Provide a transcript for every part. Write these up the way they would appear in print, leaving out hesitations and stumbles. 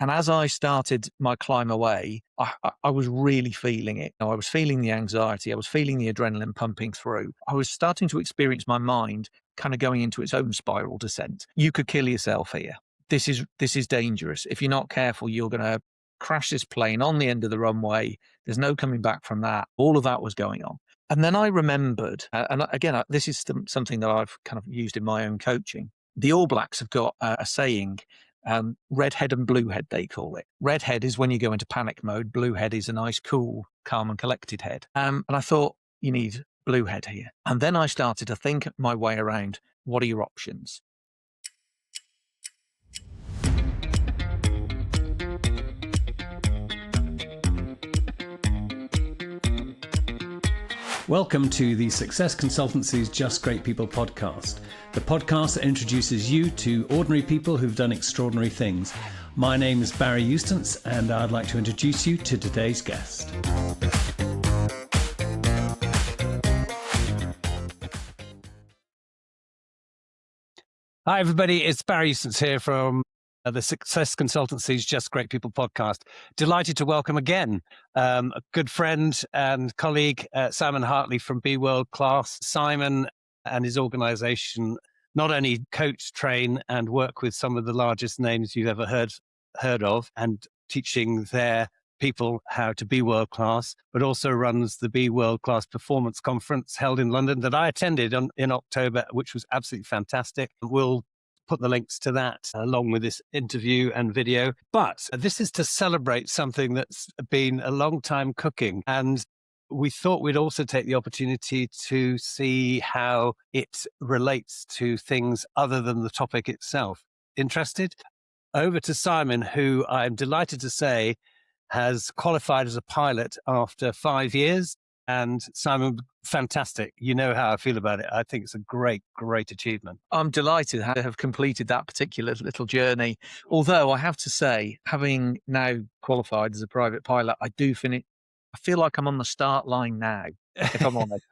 And as I started my climb away, I was really feeling it. I was feeling the anxiety. I was feeling the adrenaline pumping through. I was starting to experience my mind kind of going into its own spiral descent. You could kill yourself here. This is dangerous. If you're not careful, you're going to crash this plane on the end of the runway. There's no coming back from that. All of that was going on. And then I remembered, and again, this is something that I've kind of used in my own coaching. The All Blacks have got a saying, red head and blue head, they call it. Red head is when you go into panic mode. Blue head is a nice, cool, calm and collected head. And I thought, you need blue head here. And then I started to think my way around, what are your options? Welcome to the Success Consultancy's Just Great People podcast, the podcast that introduces you to ordinary people who've done extraordinary things. My name is Barry Eustace, and I'd like to introduce you to today's guest. Hi, everybody. It's Barry Eustace here from the Success Consultancy's Just Great People podcast. Delighted to welcome again a good friend and colleague, Simon Hartley from Be World Class. Simon and his organization not only coach, train, and work with some of the largest names you've ever heard of, and teaching their people how to be world class, but also runs the Be World Class Performance Conference held in London that I attended in October, which was absolutely fantastic. We'll put the links to that along with this interview and video. But this is to celebrate something that's been a long time cooking. And we thought we'd also take the opportunity to see how it relates to things other than the topic itself. Interested? Over to Simon, who I'm delighted to say has qualified as a pilot after 5 years. And Simon, fantastic. You know how I feel about it. I think it's a great, great achievement. I'm delighted to have completed that particular little journey. Although I have to say, having now qualified as a private pilot, I feel like I'm on the start line now, if I'm honest.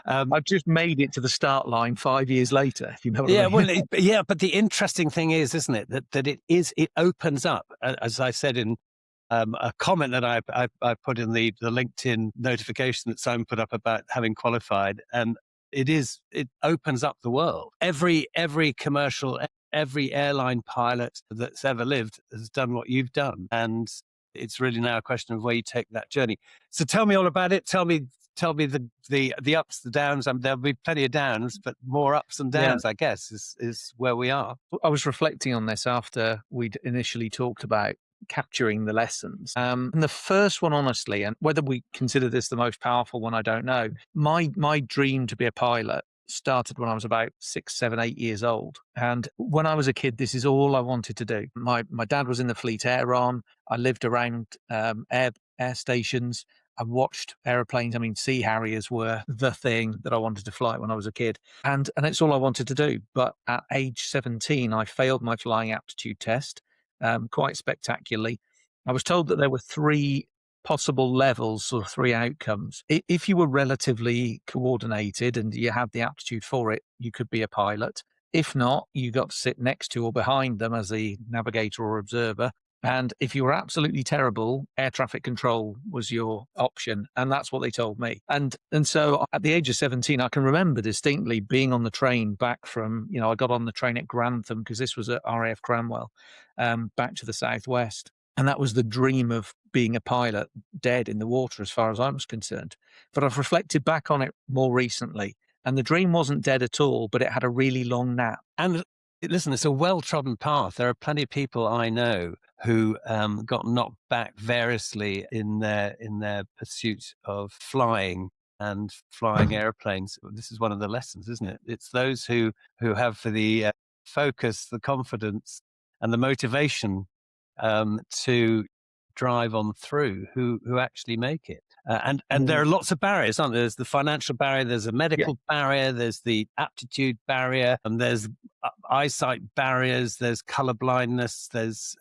I've just made it to the start line 5 year later, if you know what I mean. Well, but the interesting thing is, isn't it, that it opens up, as I said in a comment that I put in the LinkedIn notification that Simon put up about having qualified, and it opens up the world. Every commercial, every airline pilot that's ever lived has done what you've done, and it's really now a question of where you take that journey. So tell me all about it. Tell me the ups, the downs. There'll be plenty of downs, but more ups and downs, I guess, is where we are. I was reflecting on this after we'd initially talked about capturing the lessons. And the first one, honestly, and whether we consider this the most powerful one, I don't know. My dream to be a pilot started when I was about 6, 7, 8 years old. And when I was a kid, this is all I wanted to do. My dad was in the Fleet Air Arm. I lived around air stations. I watched aeroplanes. I mean, Sea Harriers were the thing that I wanted to fly when I was a kid. And it's all I wanted to do. But at age 17, I failed my flying aptitude test. Quite spectacularly. I was told that there were 3 possible levels or 3 outcomes. If you were relatively coordinated and you had the aptitude for it, you could be a pilot. If not, you got to sit next to or behind them as a navigator or observer. And if you were absolutely terrible, air traffic control was your option. And that's what they told me. And so at the age of 17, I can remember distinctly being on the train back from, I got on the train at Grantham because this was at RAF Cranwell, back to the southwest. And that was the dream of being a pilot, dead in the water as far as I was concerned. But I've reflected back on it more recently. And the dream wasn't dead at all, but it had a really long nap. And listen, it's a well-trodden path. There are plenty of people I know who got knocked back variously in their pursuit of flying and flying airplanes. This is one of the lessons, isn't it? It's those who have the focus, the confidence, and the motivation to drive on through who actually make it. And there are lots of barriers, aren't there? There's the financial barrier, there's a medical barrier, there's the aptitude barrier, and there's eyesight barriers, there's color blindness, there's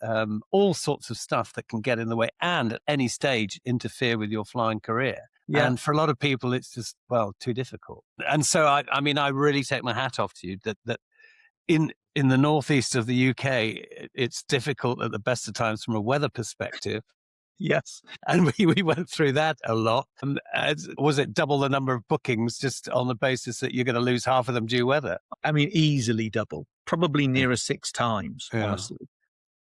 all sorts of stuff that can get in the way and at any stage interfere with your flying career. Yeah. And for a lot of people, it's just, too difficult. And so, I mean, I really take my hat off to you that in the northeast of the UK, it's difficult at the best of times from a weather perspective. Yes. And we went through that a lot. Was it double the number of bookings just on the basis that you're going to lose half of them due weather? I mean, easily double, probably Yeah. nearer 6 times, Yeah. honestly.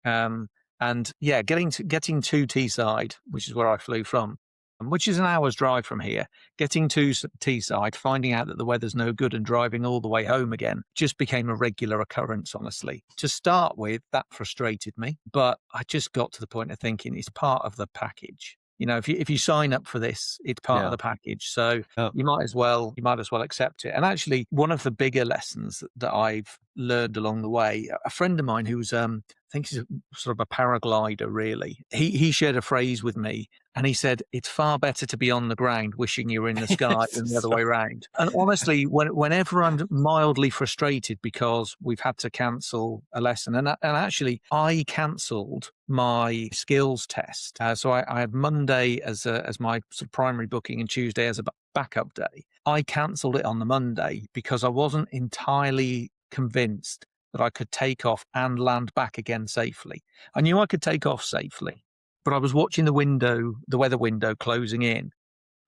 Um, and yeah, getting to Teesside, which is where I flew from, which is an hour's drive from here, getting to Teesside, finding out that the weather's no good and driving all the way home again just became a regular occurrence, honestly. To start with, that frustrated me, but I just got to the point of thinking it's part of the package. You know, if you sign up for this, it's part of Yeah. the package. So Oh, you might as well accept it. And actually, one of the bigger lessons that I've learned along the way, a friend of mine who's I think he's sort of a paraglider, really. He shared a phrase with me, and he said, "It's far better to be on the ground wishing you were in the sky than the other so- way around." And honestly, whenever I'm mildly frustrated because we've had to cancel a lesson, and actually, I cancelled my skills test. So I had Monday as my sort of primary booking and Tuesday as a backup day. I cancelled it on the Monday because I wasn't entirely convinced that I could take off and land back again safely. I knew I could take off safely, but I was watching the weather window closing in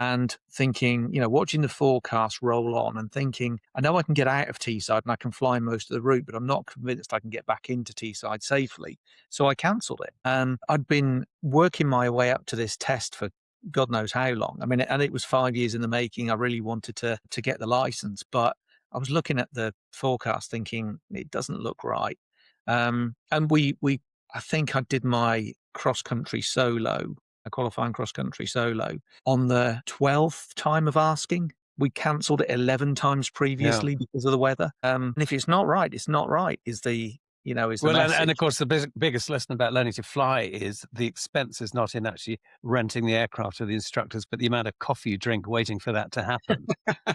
and thinking, watching the forecast roll on and thinking, I know I can get out of Teesside and I can fly most of the route, but I'm not convinced I can get back into Teesside safely. So I cancelled it. And I'd been working my way up to this test for God knows how long. I mean, and it was 5 years in the making. I really wanted to get the license, but I was looking at the forecast thinking it doesn't look right. And I think I did my cross country solo, a qualifying cross country solo on the 12th time of asking. We cancelled it 11 times yeah. previously because of the weather. And if it's not right, it's not right, is the Well, and of message. course, the biggest lesson about learning to fly is the expense is not in actually renting the aircraft or the instructors, but the amount of coffee you drink waiting for that to happen.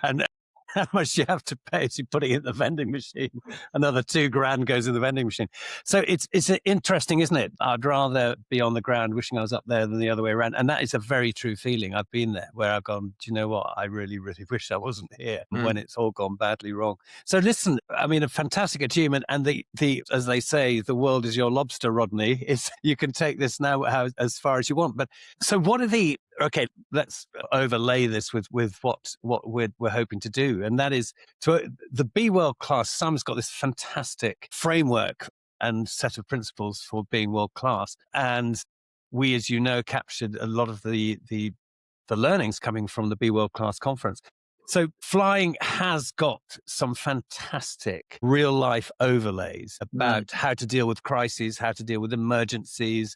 And how much you have to pay as you put it in the vending machine. Another $2,000 goes in the vending machine. So it's interesting, isn't it? I'd rather be on the ground wishing I was up there than the other way around. And that is a very true feeling. I've been there where I've gone, do you know what? I really, really wish I wasn't here when it's all gone badly wrong. So listen, I mean, a fantastic achievement. And the as they say, the world is your lobster, Rodney. Is you can take this now as far as you want. But so what are okay, let's overlay this with what we're hoping to do. And that is the Be World Class. Sam's got this fantastic framework and set of principles for being world class. And we, as you know, captured a lot of the learnings coming from the Be World Class conference. So flying has got some fantastic real life overlays about how to deal with crises, how to deal with emergencies,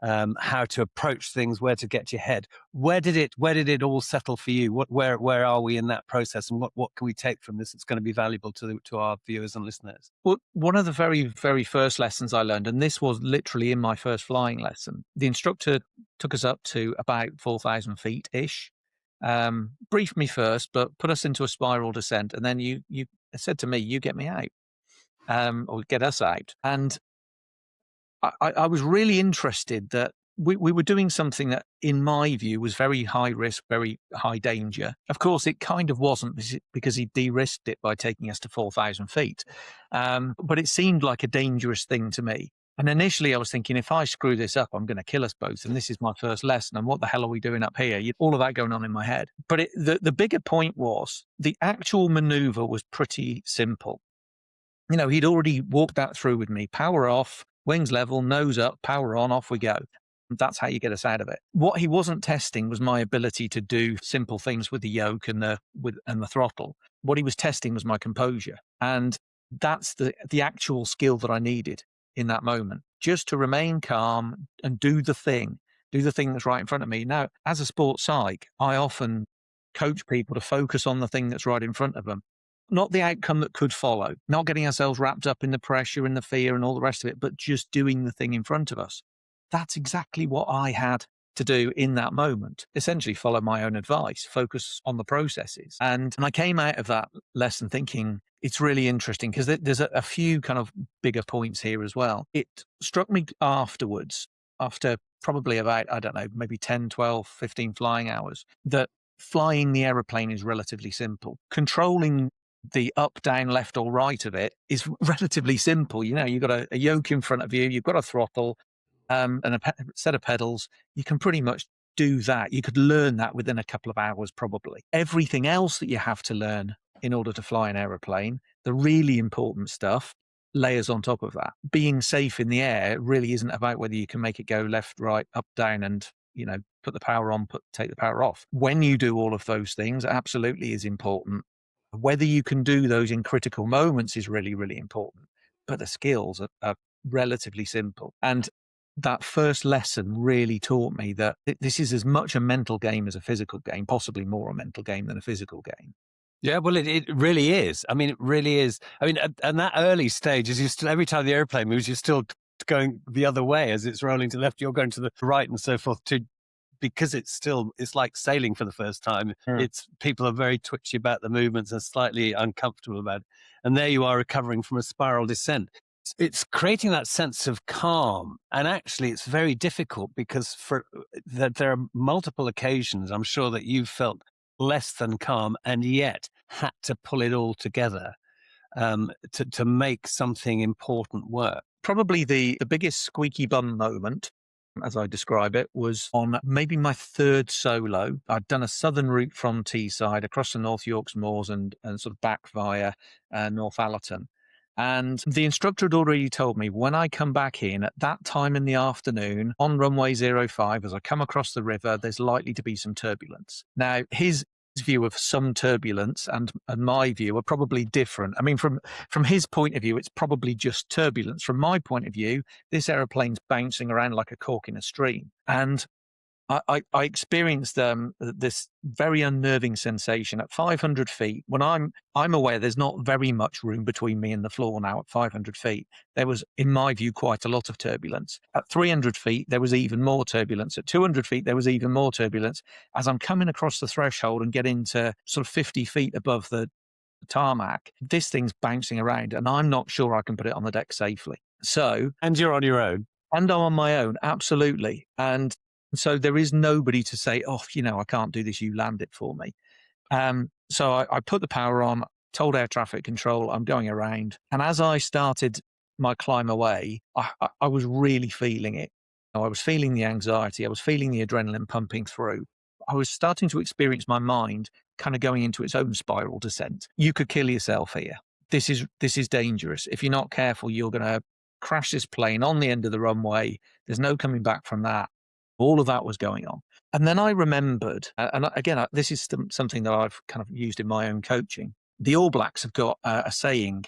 how to approach things, where to get your head. Where did it all settle for you? Where are we in that process, and what can we take from this that's going to be valuable to our viewers and listeners? Well, one of the very, very first lessons I learned, and this was literally in my first flying lesson, the instructor took us up to about 4,000 feet ish. Briefed me first, but put us into a spiral descent, and then you said to me, "You get me out, or get us out." And I was really interested that we were doing something that, in my view, was very high risk, very high danger. Of course, it kind of wasn't because he de-risked it by taking us to 4,000 feet. But it seemed like a dangerous thing to me. And initially I was thinking, if I screw this up, I'm going to kill us both. And this is my first lesson. And what the hell are we doing up here? All of that going on in my head. But the bigger point was the actual maneuver was pretty simple. He'd already walked that through with me. Power off, wings level, nose up, power on, off we go. That's how you get us out of it. What he wasn't testing was my ability to do simple things with the yoke and the throttle. What he was testing was my composure. And that's the actual skill that I needed in that moment, just to remain calm and do the thing that's right in front of me. Now, as a sports psych, I often coach people to focus on the thing that's right in front of them, not the outcome that could follow, not getting ourselves wrapped up in the pressure and the fear and all the rest of it, but just doing the thing in front of us. That's exactly what I had to do in that moment. Essentially follow my own advice, focus on the processes. And I came out of that lesson thinking it's really interesting because there's a few kind of bigger points here as well. It struck me afterwards, after probably about, I don't know, maybe 10, 12, 15 flying hours, that flying the aeroplane is relatively simple. Controlling the up, down, left, or right of it is relatively simple. You've got a yoke in front of you, you've got a throttle, and a set of pedals. You can pretty much do that. You could learn that within a couple of hours, probably. Everything else that you have to learn in order to fly an aeroplane, the really important stuff, layers on top of that. Being safe in the air really isn't about whether you can make it go left, right, up, down, and put the power on, take the power off. When you do all of those things, absolutely is important. Whether you can do those in critical moments is really, really important. But the skills are relatively simple. And that first lesson really taught me that this is as much a mental game as a physical game, possibly more a mental game than a physical game. Yeah, well, it really is. I mean, it really is. I mean, and that early stage is every time the airplane moves, you're still going the other way as it's rolling to the left. You're going to the right and so forth because it's like sailing for the first time. It's people are very twitchy about the movements and slightly uncomfortable about it. And there you are recovering from a spiral descent. It's creating that sense of calm. And actually, it's very difficult because there are multiple occasions, I'm sure, that you've felt less than calm and yet had to pull it all together to make something important work. Probably the biggest squeaky bum moment, as I describe it, was on maybe my third solo. I'd done a southern route from Teesside across the North Yorks Moors and sort of back via North Allerton. And the instructor had already told me when I come back in at that time in the afternoon on runway 05, as I come across the river, there's likely to be some turbulence. Now, his view of some turbulence and my view are probably different. I mean, from his point of view, it's probably just turbulence. From my point of view, this aeroplane's bouncing around like a cork in a stream. And I experienced this very unnerving sensation at 500 feet when I'm aware there's not very much room between me and the floor now at 500 feet. There was, in my view, quite a lot of turbulence. At 300 feet, there was even more turbulence. At 200 feet, there was even more turbulence. As I'm coming across the threshold and getting to sort of 50 feet above the tarmac, this thing's bouncing around and I'm not sure I can put it on the deck safely. And you're on your own. And I'm on my own, absolutely. And so there is nobody to say, oh, I can't do this, you land it for me. So I put the power on, told air traffic control, I'm going around. And as I started my climb away, I was really feeling it. I was feeling the anxiety. I was feeling the adrenaline pumping through. I was starting to experience my mind kind of going into its own spiral descent. You could kill yourself here. This is dangerous. If you're not careful, you're going to crash this plane on the end of the runway. There's no coming back from that. All of that was going on. And then I remembered, and again, this is something that I've kind of used in my own coaching. The All Blacks have got a saying,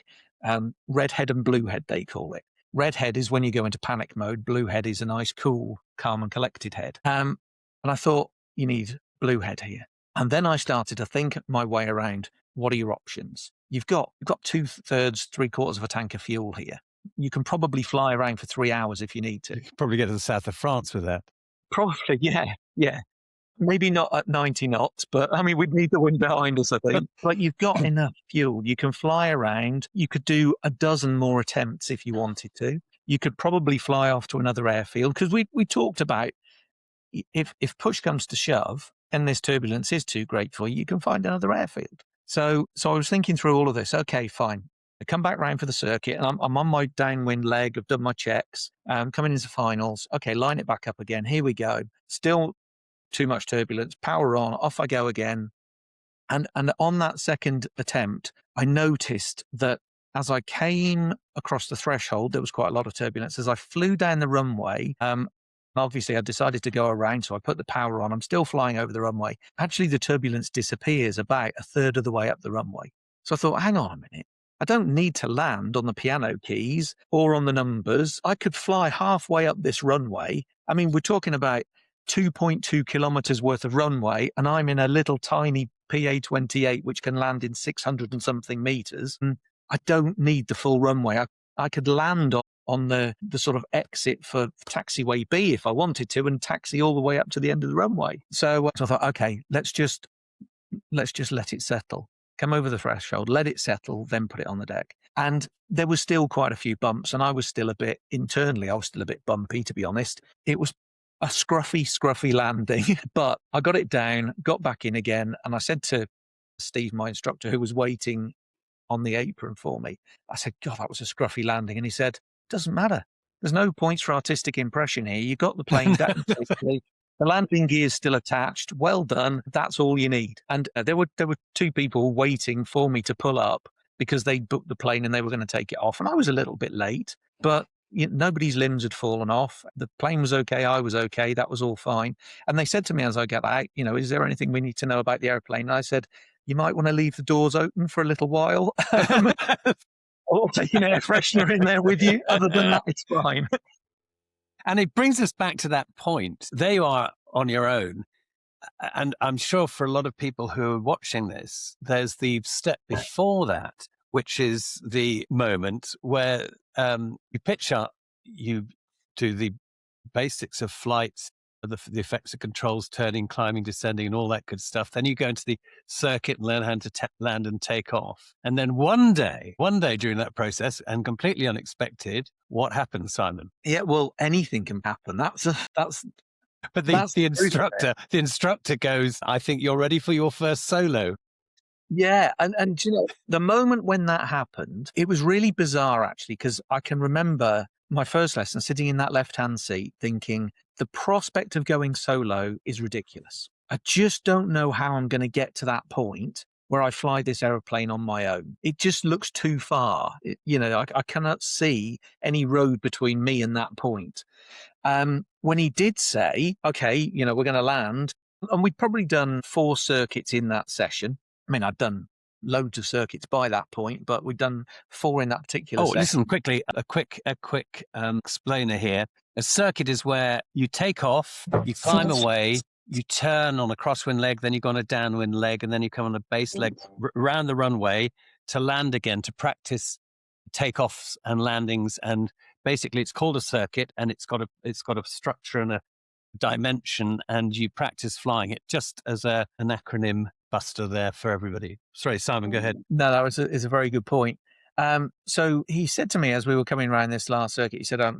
red head and blue head, they call it. Red head is when you go into panic mode. Blue head is a nice, cool, calm and collected head. And I thought, you need blue head here. And then I started to think my way around, what are your options? You've got 2/3, 3/4 of a tank of fuel here. You can probably fly around for 3 hours if you need to. You could probably get to the south of France with that. Probably, yeah. Maybe not at 90 knots, but I mean, we'd need the wind behind us, I think. But you've got enough fuel. You can fly around. You could do a dozen more attempts if you wanted to. You could probably fly off to another airfield because we talked about if push comes to shove and this turbulence is too great for you, you can find another airfield. So I was thinking through all of this. Okay, fine. I come back round for the circuit and I'm on my downwind leg. I've done my checks. Coming into finals. Okay, line it back up again. Here we go. Still too much turbulence. Power on. Off I go again. And on that second attempt, I noticed that as I came across the threshold, there was quite a lot of turbulence. As I flew down the runway, obviously I decided to go around, so I put the power on. I'm still flying over the runway. Actually, the turbulence disappears about 1/3 of the way up the runway. So I thought, hang on a minute. I don't need to land on the piano keys or on the numbers. I could fly halfway up this runway. I mean, we're talking about 2.2 kilometers worth of runway, and I'm in a little tiny PA-28, which can land in 600 and something meters. And I don't need the full runway. I could land on the sort of exit for taxiway B if I wanted to and taxi all the way up to the end of the runway. So I thought, okay, let's just let it settle. Come over the threshold, let it settle, then put it on the deck. And there was still quite a few bumps, and I was still a bit bumpy, to be honest. It was a scruffy landing, but I got it down, got back in again, and I said to Steve, my instructor, who was waiting on the apron for me. I said, God, that was a scruffy landing. And he said, doesn't matter. There's no points for artistic impression here. You got the plane down safely. The landing gear's still attached. Well done. That's all you need. And there were two people waiting for me to pull up because they booked the plane and they were going to take it off. And I was a little bit late, but nobody's limbs had fallen off. The plane was okay. I was okay. That was all fine. And they said to me as I got out, is there anything we need to know about the airplane? And I said, you might want to leave the doors open for a little while. Or take an air freshener in there with you. Other than that, it's fine. And it brings us back to that point. There you are on your own. And I'm sure for a lot of people who are watching this, there's the step before that, which is the moment where you pitch up, you do the basics of flights, the effects of controls, turning, climbing, descending, and all that good stuff. Then you go into the circuit and learn how to land and take off. And then one day during that process, and completely unexpected, what happens, Simon? Yeah, well, anything can happen. But the instructor goes, I think you're ready for your first solo. Yeah. And the moment when that happened, it was really bizarre, actually, because I can remember my first lesson sitting in that left-hand seat thinking the prospect of going solo is ridiculous. I just don't know how I'm going to get to that point where I fly this aeroplane on my own. It just looks too far. I cannot see any road between me and that point. When he did say, okay, we're going to land, and we'd probably done 4 circuits in that session. I mean, I'd done loads of circuits by that point, but we'd done 4 in that particular session. Listen quickly, a quick explainer here. A circuit is where you take off, you climb away, you turn on a crosswind leg, then you go on a downwind leg, and then you come on a base leg around the runway to land again, to practice takeoffs and landings. And basically it's called a circuit, and it's got a structure and a dimension, and you practice flying it, just as an acronym buster there for everybody. Sorry, Simon, go ahead. No, that is a very good point. So he said to me as we were coming around this last circuit, he said, are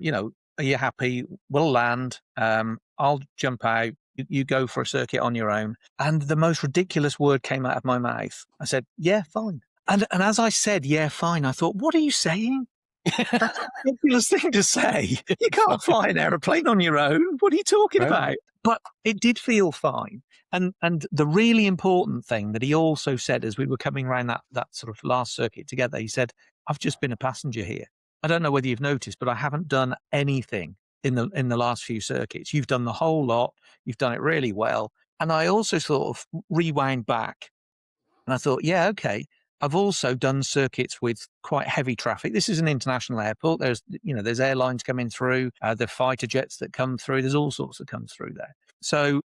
you happy? We'll land. I'll jump out. You go for a circuit on your own. And the most ridiculous word came out of my mouth. I said, yeah, fine. And as I said, yeah, fine, I thought, what are you saying? That's a ridiculous thing to say. You can't fly an aeroplane on your own. What are you talking about? But it did feel fine. And the really important thing that he also said as we were coming around that sort of last circuit together, he said, I've just been a passenger here. I don't know whether you've noticed, but I haven't done anything in the last few circuits. You've done the whole lot. You've done it really well. And I also sort of rewound back and I thought, yeah, okay. I've also done circuits with quite heavy traffic. This is an international airport. There's airlines coming through, the fighter jets that come through. There's all sorts that come through there. So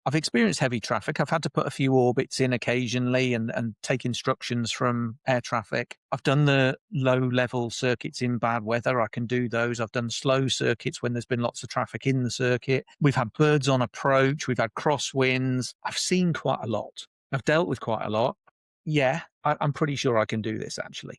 I've experienced heavy traffic. I've had to put a few orbits in occasionally and take instructions from air traffic. I've done the low-level circuits in bad weather. I can do those. I've done slow circuits when there's been lots of traffic in the circuit. We've had birds on approach. We've had crosswinds. I've seen quite a lot. I've dealt with quite a lot. Yeah, I'm pretty sure I can do this, actually.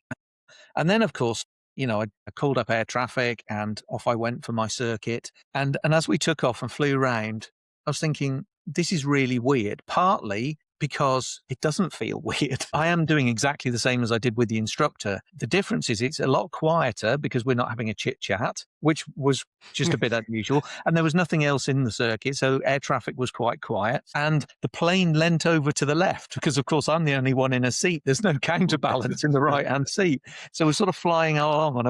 And then, of course, I called up air traffic and off I went for my circuit. And as we took off and flew around, I was thinking, this is really weird, partly because it doesn't feel weird. I am doing exactly the same as I did with the instructor. The difference is it's a lot quieter because we're not having a chit chat, which was just a bit unusual. And there was nothing else in the circuit. So air traffic was quite quiet. And the plane leant over to the left because, of course, I'm the only one in a seat. There's no counterbalance in the right-hand seat. So we're sort of flying along on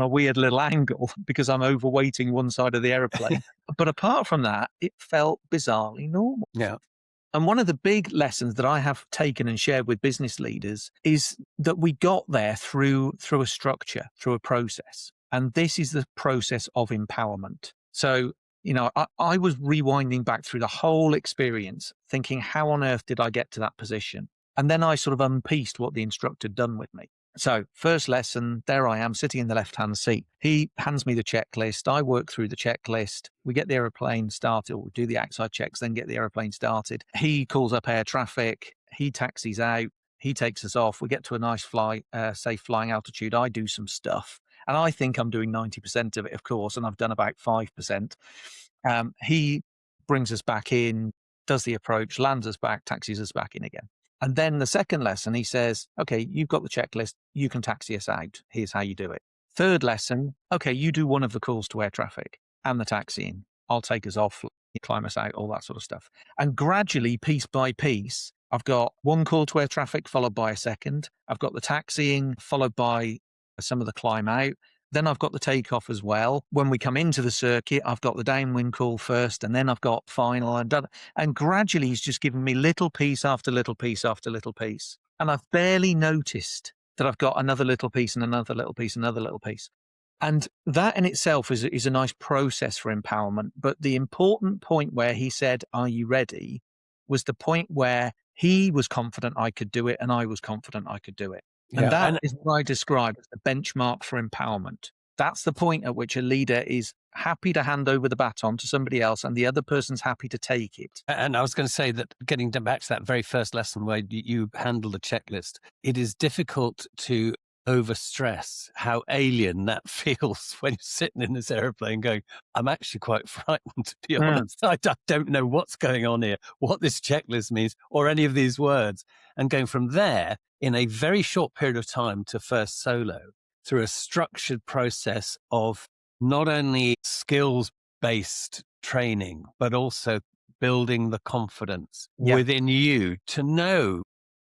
a weird little angle because I'm overweighting one side of the aeroplane. But apart from that, it felt bizarrely normal. Yeah. And one of the big lessons that I have taken and shared with business leaders is that we got there through a structure, through a process. And this is the process of empowerment. So, I was rewinding back through the whole experience, thinking, how on earth did I get to that position? And then I sort of unpieced what the instructor had done with me. So first lesson, there I am sitting in the left-hand seat. He hands me the checklist. I work through the checklist. We get the aeroplane started, or we do the outside checks, then get the aeroplane started. He calls up air traffic. He taxis out. He takes us off. We get to a nice safe flying altitude. I do some stuff. And I think I'm doing 90% of it, of course, and I've done about 5%. He brings us back in, does the approach, lands us back, taxis us back in again. And then the second lesson, he says, okay, you've got the checklist. You can taxi us out. Here's how you do it. Third lesson, okay, you do one of the calls to air traffic and the taxiing. I'll take us off, you climb us out, all that sort of stuff. And gradually, piece by piece, I've got one call to air traffic followed by a second. I've got the taxiing followed by some of the climb out. Then I've got the takeoff as well. When we come into the circuit, I've got the downwind call first, and then I've got final and done. And gradually, he's just given me little piece after little piece after little piece. And I've barely noticed that I've got another little piece and another little piece, another little piece. And that in itself is a nice process for empowerment. But the important point where he said, "Are you ready?" was the point where he was confident I could do it, and I was confident I could do it. And Yeah. that is what I describe as the benchmark for empowerment. That's the point at which a leader is happy to hand over the baton to somebody else and the other person's happy to take it. And I was going to say that getting back to that very first lesson where you handle the checklist, it is difficult to overstress how alien that feels when you're sitting in this airplane going, I'm actually quite frightened, to be honest. I don't know what's going on here, what this checklist means, or any of these words. And going from there in a very short period of time to first solo through a structured process of not only skills-based training, but also building the confidence within you to know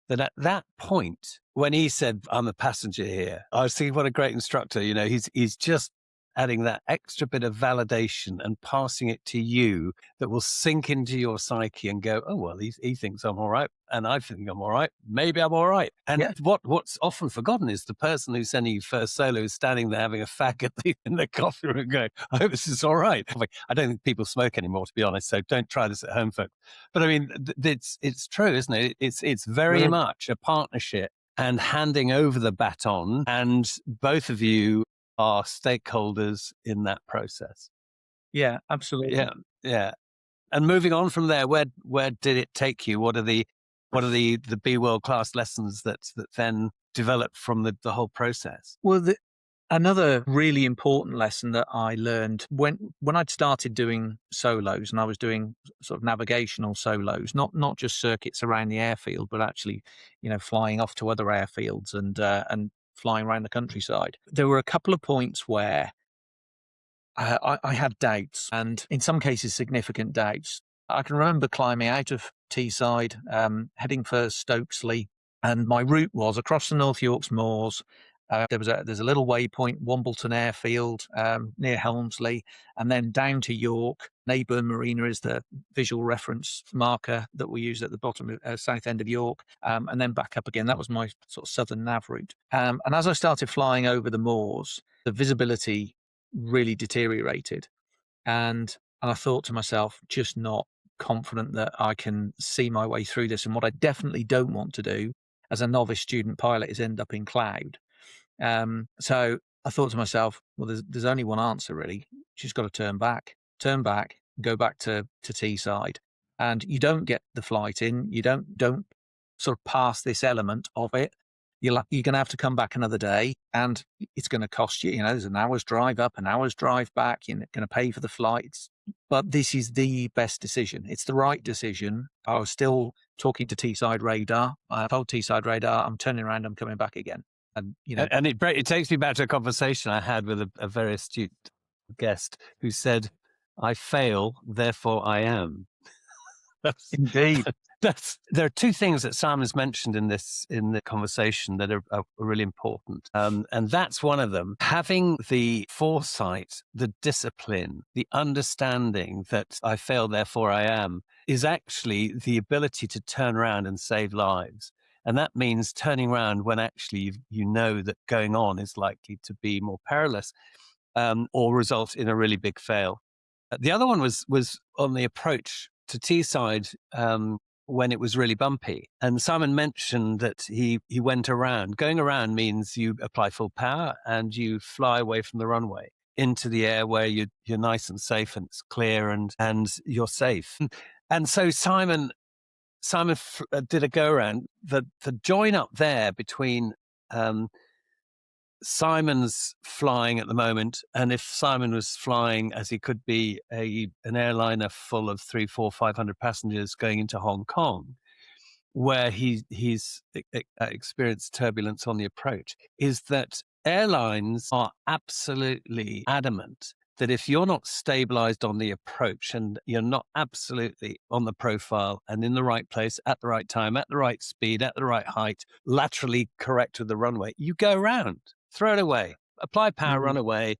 that at that point, when he said, I'm a passenger here, I was thinking, what a great instructor. You know, he's just adding that extra bit of validation and passing it to you that will sink into your psyche and go, oh, well, he thinks I'm all right. And I think I'm all right. Maybe I'm all right. And what's often forgotten is the person who's sending you first solo is standing there having a fag in the coffee room going, I hope this is all right. I don't think people smoke anymore, to be honest. So don't try this at home, folks. But I mean, it's true, isn't it? It's very much a partnership and handing over the baton, and both of you are stakeholders in that process. Yeah, absolutely. Yeah. And moving on from there, where did it take you? What are the be world class lessons that then developed from the whole process? Well, another really important lesson that I learned when I'd started doing solos, and I was doing sort of navigational solos, not just circuits around the airfield, but actually, flying off to other airfields and flying around the countryside. There were a couple of points where I had doubts, and in some cases significant doubts. I can remember climbing out of Teesside, heading for Stokesley, and my route was across the North Yorks Moors. There's a little waypoint, Wombleton Airfield, near Helmsley, and then down to York. Neyburn Marina is the visual reference marker that we use at the bottom of south end of York, and then back up again. That was my sort of southern nav route. And as I started flying over the moors, the visibility really deteriorated, and I thought to myself, just not confident that I can see my way through this. And what I definitely don't want to do as a novice student pilot is end up in cloud. So I thought to myself, well, there's only one answer really. She's got to turn back, go back to Teesside, and you don't get the flight in. You don't sort of pass this element of it. You're going to have to come back another day, and it's going to cost you. There's an hour's drive up, an hour's drive back. You're going to pay for the flights, but this is the best decision. It's the right decision. I was still talking to Teesside Radar. I told Teesside Radar, I'm turning around, I'm coming back again. And it takes me back to a conversation I had with a very astute guest who said, "I fail, therefore I am." Indeed. There are two things that Simon's mentioned in the conversation that are really important, and that's one of them. Having the foresight, the discipline, the understanding that I fail, therefore I am, is actually the ability to turn around and save lives. And that means turning around when actually you know that going on is likely to be more perilous or result in a really big fail. The other one was on the approach to Teesside when it was really bumpy. And Simon mentioned that he went around. Going around means you apply full power and you fly away from the runway into the air where you're nice and safe and it's clear and you're safe. And so Simon did a go around. The join up there between Simon's flying at the moment, and if Simon was flying as he could be an airliner full of 300, 400, 500 passengers going into Hong Kong, where he's experienced turbulence on the approach is that airlines are absolutely adamant that if you're not stabilized on the approach and you're not absolutely on the profile and in the right place at the right time, at the right speed, at the right height, laterally correct with the runway, you go around, throw it away, apply power, run away,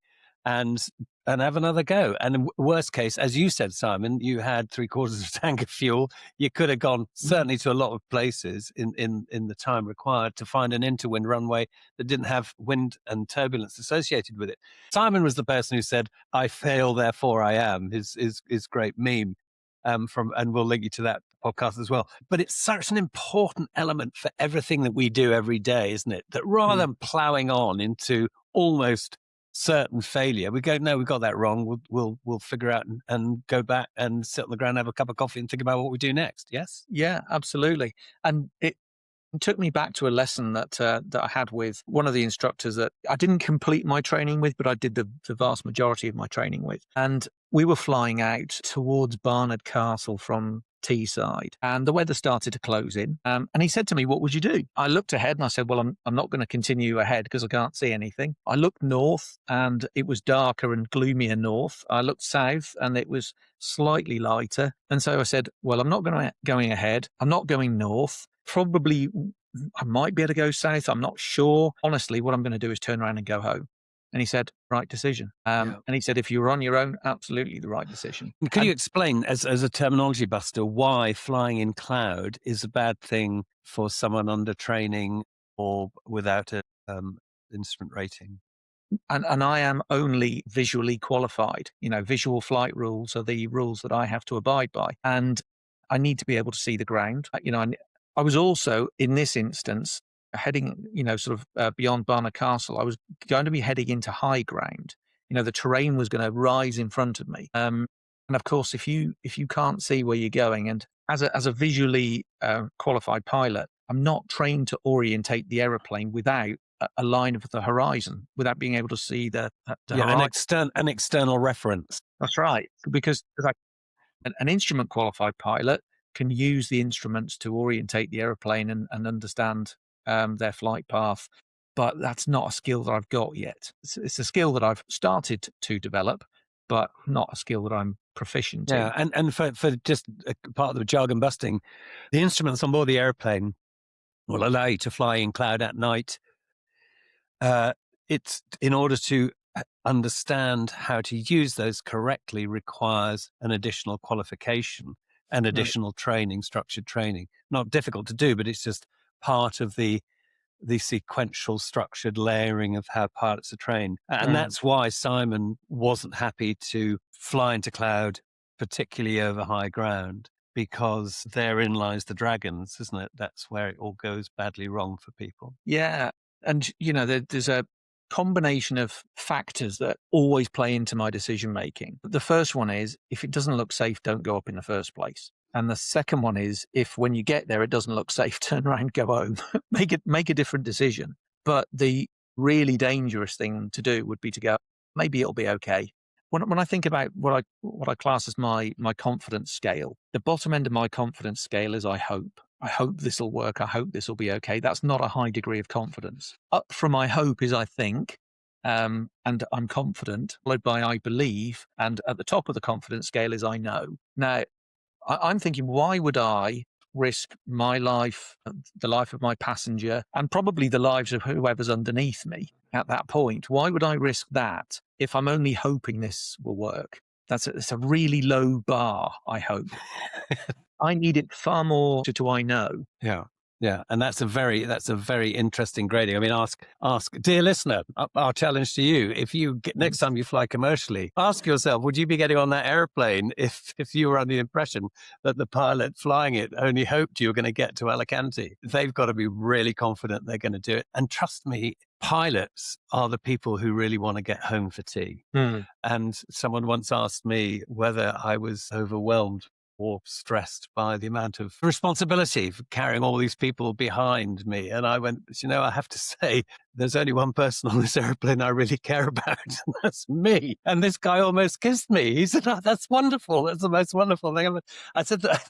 and have another go. And worst case, as you said, Simon, you had 3/4 of a tank of fuel. You could have gone certainly to a lot of places in the time required to find an interwind runway that didn't have wind and turbulence associated with it. Simon was the person who said, "I fail, therefore I am." His great meme. And we'll link you to that podcast as well. But it's such an important element for everything that we do every day, isn't it? That rather than plowing on into almost certain failure, we go, no, we got that wrong. We'll figure out and go back and sit on the ground, have a cup of coffee, and think about what we do next. Yes. Yeah, absolutely. And it took me back to a lesson that I had with one of the instructors that I didn't complete my training with, but I did the vast majority of my training with. And we were flying out towards Barnard Castle from Teesside, and the weather started to close in. And he said to me, "What would you do?" I looked ahead and I said, "Well, I'm not going to continue ahead because I can't see anything." I looked north and it was darker and gloomier north. I looked south and it was slightly lighter. And so I said, "Well, I'm not going ahead. I'm not going north. Probably I might be able to go south. I'm not sure. Honestly, what I'm going to do is turn around and go home." And he said, "Right decision." And he said, "If you were on your own, absolutely the right decision." Could you explain, as a terminology buster, why flying in cloud is a bad thing for someone under training or without a instrument rating? And I am only visually qualified. Visual flight rules are the rules that I have to abide by. And I need to be able to see the ground. I was also, in this instance, heading, sort of beyond Barnard Castle. I was going to be heading into high ground. The terrain was going to rise in front of me. And of course, if you can't see where you're going, and as a visually qualified pilot, I'm not trained to orientate the aeroplane without a line of the horizon, without being able to see the horizon. An external reference. That's right, because an instrument qualified pilot can use the instruments to orientate the aeroplane and understand their flight path. But that's not a skill that I've got yet. It's a skill that I've started to develop, but not a skill that I'm proficient in. Yeah, and for just part of the jargon busting, the instruments on board the airplane will allow you to fly in cloud at night. It's in order to understand how to use those correctly requires an additional qualification and additional training, structured training. Not difficult to do, but it's just part of the sequential structured layering of how pilots are trained. And that's why Simon wasn't happy to fly into cloud, particularly over high ground, because therein lies the dragons, isn't it? That's where it all goes badly wrong for people. Yeah. And, there's a combination of factors that always play into my decision making. The first one is, if it doesn't look safe, don't go up in the first place. And the second one is, if when you get there, it doesn't look safe, turn around, go home, make a different decision. But the really dangerous thing to do would be to go, maybe it'll be okay. When I think about what I class as my confidence scale, the bottom end of my confidence scale is I hope. I hope this will work. I hope this will be okay. That's not a high degree of confidence. Up from I hope is I think, and I'm confident, followed by I believe, and at the top of the confidence scale is I know. Now, I'm thinking, why would I risk my life, the life of my passenger, and probably the lives of whoever's underneath me at that point? Why would I risk that if I'm only hoping this will work? It's a really low bar, I hope. I need it far more to I know. Yeah. Yeah. And that's a very interesting grading. I mean, ask, dear listener, our challenge to you, if you get, next time you fly commercially, ask yourself, would you be getting on that airplane if you were under the impression that the pilot flying it only hoped you were going to get to Alicante? They've got to be really confident they're going to do it. And trust me, pilots are the people who really want to get home for tea. And someone once asked me whether I was overwhelmed or stressed by the amount of responsibility for carrying all these people behind me. And I went, I have to say, there's only one person on this airplane I really care about, and that's me. And this guy almost kissed me. He said, "Oh, that's wonderful. That's the most wonderful thing ever." I said that,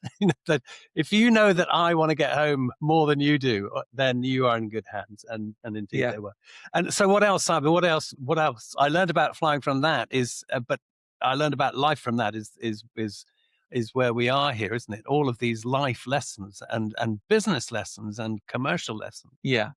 that if you know that I want to get home more than you do, then you are in good hands. And indeed Yeah. they were. And so what else, Simon? What else I learned about flying from that is, but I learned about life from that is where we are here, isn't it? All of these life lessons and business lessons and commercial lessons. Yeah.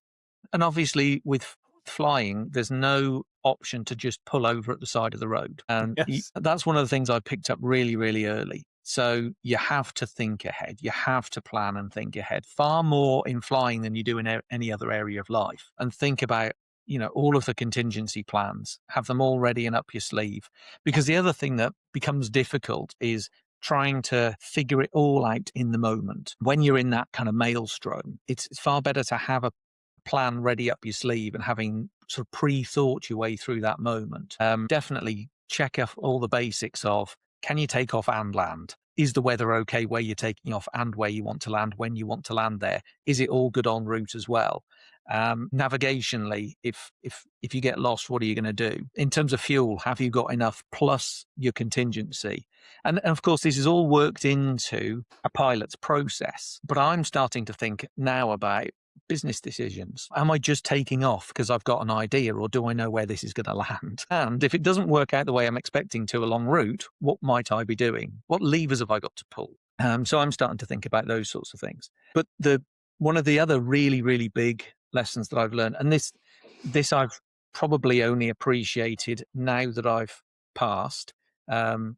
And obviously, with flying, there's no option to just pull over at the side of the road. And Yes. that's one of the things I picked up really, really early. So you have to think ahead. You have to plan and think ahead far more in flying than you do in any other area of life. And think about, all of the contingency plans, have them all ready and up your sleeve. Because the other thing that becomes difficult is trying to figure it all out in the moment. When you're in that kind of maelstrom, it's far better to have a plan ready up your sleeve and having sort of pre-thought your way through that moment. Definitely check off all the basics of, can you take off and land? Is the weather okay where you're taking off and where you want to land, when you want to land there? Is it all good en route as well? Navigationally, if you get lost, what are you going to do? In terms of fuel, have you got enough plus your contingency? And of course, this is all worked into a pilot's process. But I'm starting to think now about business decisions. Am I just taking off because I've got an idea, or do I know where this is going to land? And if it doesn't work out the way I'm expecting to along route, what might I be doing? What levers have I got to pull? So I'm starting to think about those sorts of things. But one of the other really, really big lessons that I've learned, and this I've probably only appreciated now that I've passed, 5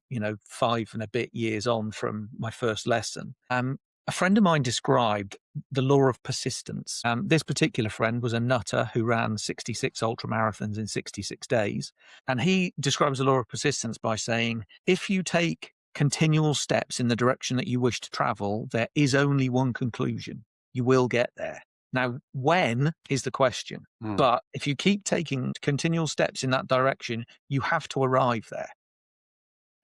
and a bit years on from my first lesson. A friend of mine described the law of persistence. This particular friend was a nutter who ran 66 ultramarathons in 66 days. And he describes the law of persistence by saying, if you take continual steps in the direction that you wish to travel, there is only one conclusion. You will get there. Now, when is the question? But if you keep taking continual steps in that direction, you have to arrive there.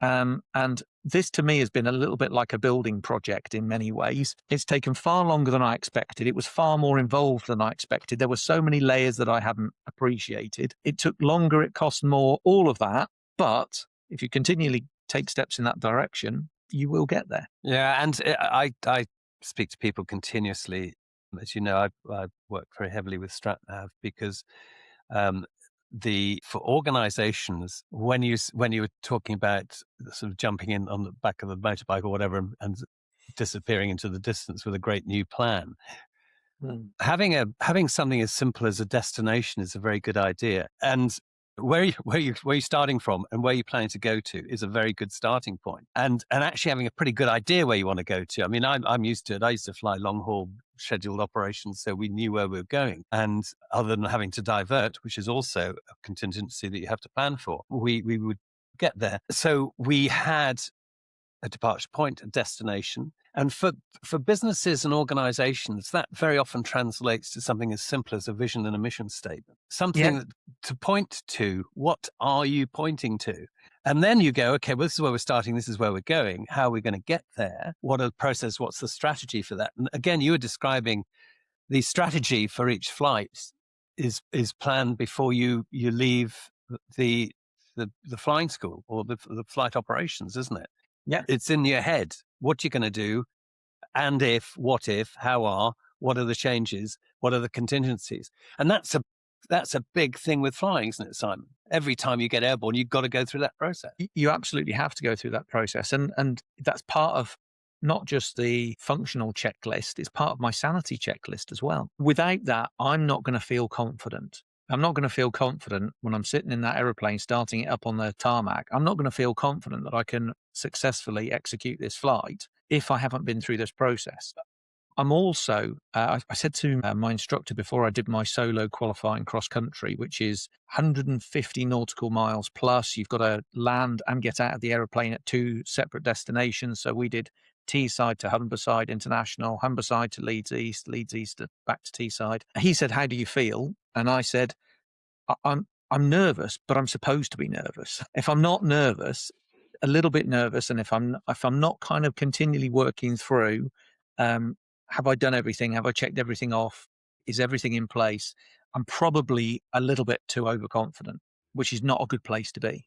And this to me has been a little bit like a building project in many ways. It's taken far longer than I expected. It was far more involved than I expected. There were so many layers that I hadn't appreciated. It took longer, it cost more, all of that. But if you continually take steps in that direction, you will get there. Yeah, and I speak to people continuously. As you know, I work very heavily with StratNav because for organizations, when you were talking about sort of jumping in on the back of the motorbike or whatever and disappearing into the distance with a great new plan, having something as simple as a destination is a very good idea. And where you starting from and where you're planning to go to is a very good starting point. And actually having a pretty good idea where you want to go to. I mean, I'm used to it. I used to fly long haul scheduled operations, so we knew where we were going. And other than having to divert, which is also a contingency that you have to plan for, we would get there. So we had a departure point, a destination. And for businesses and organizations, that very often translates to something as simple as a vision and a mission statement. Something to point to. What are you pointing to? And then you go, okay, well, this is where we're starting. This is where we're going. How are we going to get there? What are the process? What's the strategy for that? And again, you were describing the strategy for each flight is planned before you leave the flying school or the flight operations, isn't it? Yeah. It's in your head. What you're going to do, and if, what if, what are the changes, what are the contingencies? And that's a big thing with flying, isn't it, Simon? Every time you get airborne, you've got to go through that process. You absolutely have to go through that process. And that's part of not just the functional checklist, it's part of my sanity checklist as well. Without that, I'm not going to feel confident. I'm not going to feel confident when I'm sitting in that aeroplane, starting it up on the tarmac. I'm not going to feel confident that I can successfully execute this flight if I haven't been through this process. I'm also, I said to my instructor before I did my solo qualifying cross country, which is 150 nautical miles plus, you've got to land and get out of the aeroplane at 2 separate destinations. So we did Teesside to Humberside International, Humberside to Leeds East back to Teesside. He said, how do you feel? And I said, I'm nervous, but I'm supposed to be nervous. If I'm not nervous, a little bit nervous, and if I'm not kind of continually working through, have I done everything? Have I checked everything off? Is everything in place? I'm probably a little bit too overconfident, which is not a good place to be.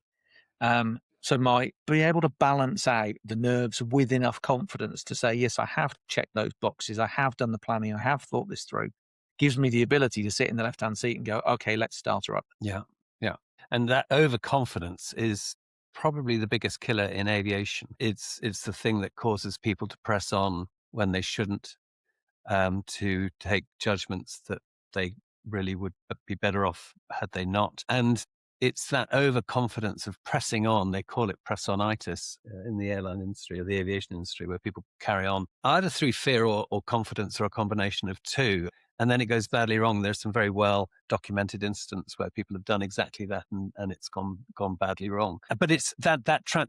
So my be able to balance out the nerves with enough confidence to say, yes, I have checked those boxes. I have done the planning. I have thought this through. Gives me the ability to sit in the left-hand seat and go, okay, let's start her up. Yeah. Yeah. And that overconfidence is probably the biggest killer in aviation. It's the thing that causes people to press on when they shouldn't, to take judgments that they really would be better off had they not. And it's that overconfidence of pressing on. They call it press-onitis in the airline industry or the aviation industry, where people carry on either through fear or confidence, or a combination of two. And then it goes badly wrong. There's some very well documented instances where people have done exactly that, and it's gone badly wrong. But it's that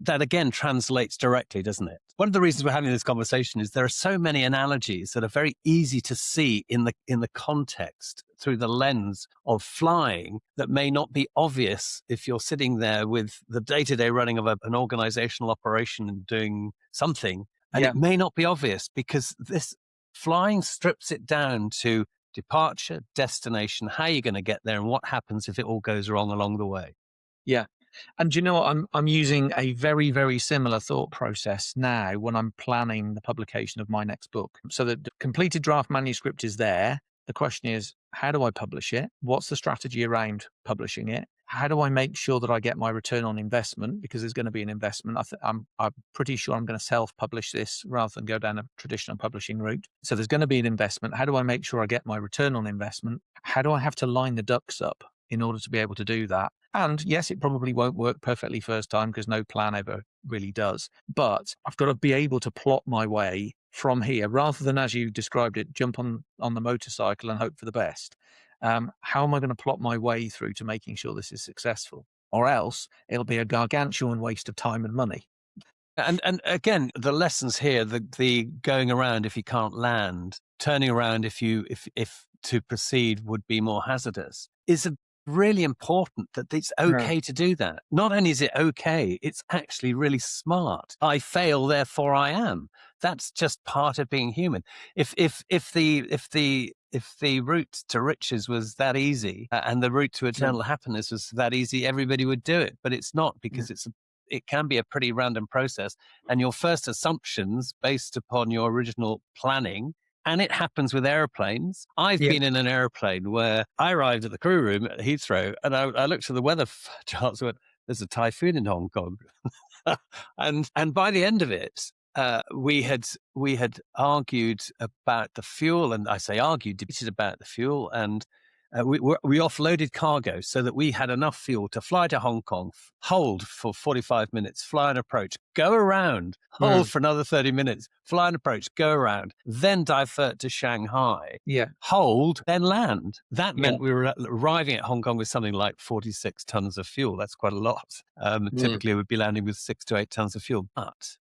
again translates directly, doesn't it? One of the reasons we're having this conversation is there are so many analogies that are very easy to see in the context through the lens of flying that may not be obvious if you're sitting there with the day-to-day running of an organizational operation and doing something. And Yeah. it may not be obvious because this flying strips it down to departure, destination, how you're going to get there, and what happens if it all goes wrong along the way. Yeah. And do you know what? I'm using a very, very similar thought process now when I'm planning the publication of my next book. So the completed draft manuscript is there. The question is, how do I publish it? What's the strategy around publishing it? How do I make sure that I get my return on investment? Because there's going to be an investment. I'm pretty sure I'm going to self-publish this rather than go down a traditional publishing route. So there's going to be an investment. How do I make sure I get my return on investment? How do I have to line the ducks up in order to be able to do that? And yes, it probably won't work perfectly first time because no plan ever really does. But I've got to be able to plot my way from here rather than, as you described it, jump on the motorcycle and hope for the best. How am I going to plot my way through to making sure this is successful? Or else it'll be a gargantuan waste of time and money. And again, the lessons here, the going around if you can't land, turning around if to proceed would be more hazardous, is really important, that it's okay to do that. Not only is it okay, it's actually really smart. I fail, therefore I am. That's just part of being human. If the route to riches was that easy, and the route to eternal happiness was that easy, everybody would do it. But it's not, because it can be a pretty random process, and your first assumptions based upon your original planning. And it happens with airplanes. I've been in an airplane where I arrived at the crew room at Heathrow, and I looked at the weather charts and went, there's a typhoon in Hong Kong. and by the end of it, we had argued about the fuel, and I say argued, debated about the fuel, and we offloaded cargo so that we had enough fuel to fly to Hong Kong, hold for 45 minutes, fly and approach, go around, hold for another 30 minutes, fly and approach, go around, then divert to Shanghai, hold, then land. That meant we were arriving at Hong Kong with something like 46 tons of fuel. That's quite a lot. Typically, we'd be landing with 6 to 8 tons of fuel. But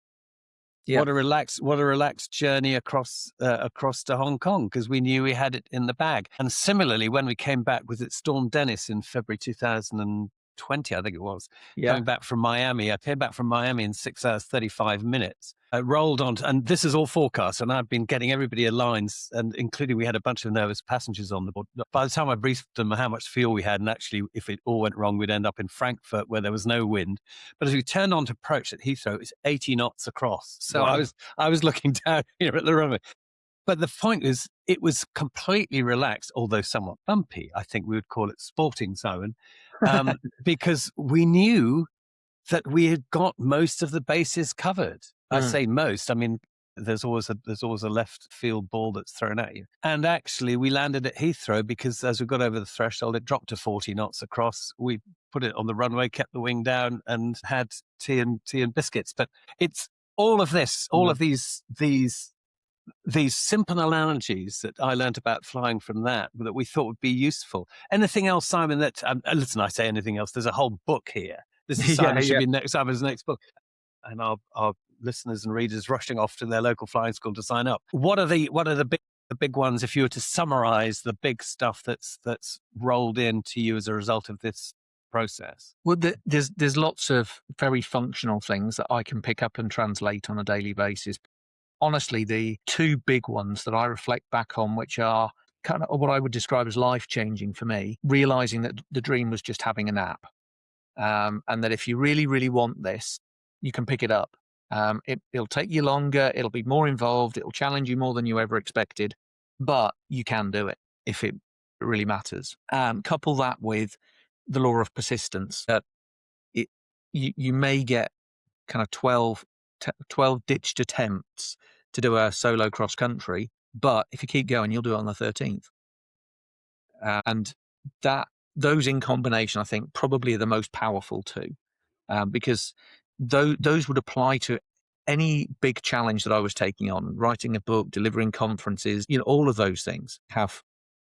what a relaxed journey across to Hong Kong, because we knew we had it in the bag. And similarly, when we came back, was it Storm Dennis in February 2020, I think it was, coming back from Miami. I came back from Miami in 6 hours, 35 minutes. I rolled on, and this is all forecast, and I've been getting everybody aligned, and including we had a bunch of nervous passengers on the board. By the time I briefed them how much fuel we had, and actually, if it all went wrong, we'd end up in Frankfurt where there was no wind. But as we turned on to approach at Heathrow, it's 80 knots across. So I was looking down here at the runway. But the point is, it was completely relaxed, although somewhat bumpy. I think we would call it sporting, Simon, because we knew that we had got most of the bases covered. I say most. I mean, there's always a left field ball that's thrown at you. And actually, we landed at Heathrow because as we got over the threshold, it dropped to 40 knots across. We put it on the runway, kept the wing down, and had tea and biscuits. But it's all of this, all of these simple analogies that I learned about flying from that we thought would be useful. Anything else, Simon, that, listen, I say anything else, there's a whole book here. This is should be Simon's next book. And our listeners and readers rushing off to their local flying school to sign up. What are the big ones, if you were to summarize the big stuff that's rolled in to you as a result of this process? Well, there's lots of very functional things that I can pick up and translate on a daily basis. Honestly, the two big ones that I reflect back on, which are kind of what I would describe as life-changing for me, realizing that the dream was just having a nap. And that if you really, really want this, you can pick it up. It'll take you longer, it'll be more involved, it'll challenge you more than you ever expected, but you can do it if it really matters. Couple that with the law of persistence. You may get kind of 12 ditched attempts to do a solo cross country, but if you keep going, you'll do it on the 13th. And those in combination, I think, probably are the most powerful two, because those would apply to any big challenge that I was taking on. Writing a book, delivering conferences, all of those things have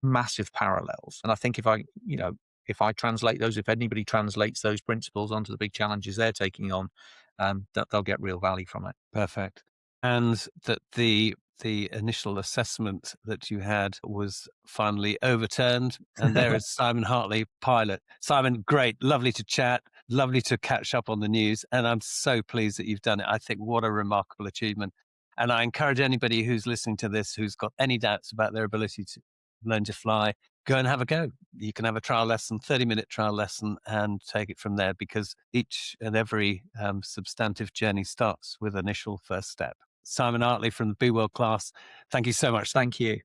massive parallels. And I think if I translate those, if anybody translates those principles onto the big challenges they're taking on, that they'll get real value from it. Perfect. And that the initial assessment that you had was finally overturned. And there is Simon Hartley, pilot. Simon, great. Lovely to chat. Lovely to catch up on the news. And I'm so pleased that you've done it. I think what a remarkable achievement. And I encourage anybody who's listening to this, who's got any doubts about their ability to learn to fly, go and have a go. You can have a trial lesson, 30-minute trial lesson, and take it from there, because each and every substantive journey starts with initial first step. Simon Hartley from the Be World class, thank you so much. Thank you.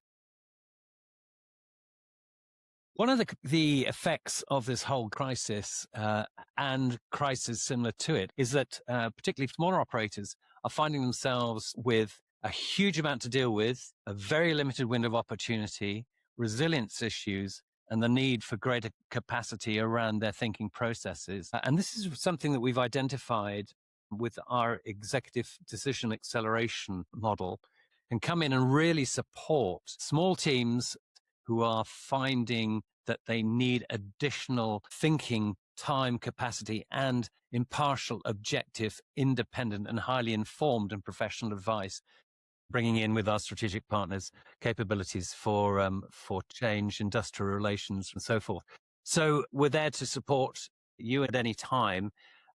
One of the effects of this whole crisis and crises similar to it is that particularly smaller operators are finding themselves with a huge amount to deal with, a very limited window of opportunity, resilience issues, and the need for greater capacity around their thinking processes. And this is something that we've identified with our executive decision acceleration model, can come in and really support small teams who are finding that they need additional thinking time, capacity, and impartial, objective, independent, and highly informed and professional advice, bringing in with our strategic partners capabilities for change, industrial relations, and so forth. So we're there to support you at any time.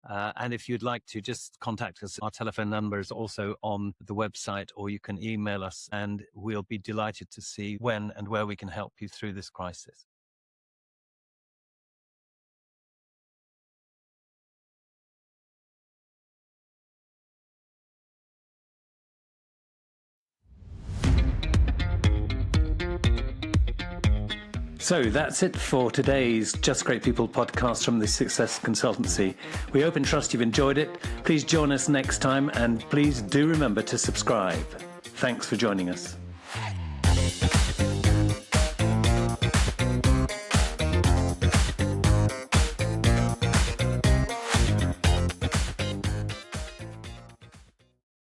And if you'd like to, just contact us. Our telephone number is also on the website, or you can email us, and we'll be delighted to see when and where we can help you through this crisis. So that's it for today's Just Great People podcast from the Success Consultancy. We hope and trust you've enjoyed it. Please join us next time, and please do remember to subscribe. Thanks for joining us.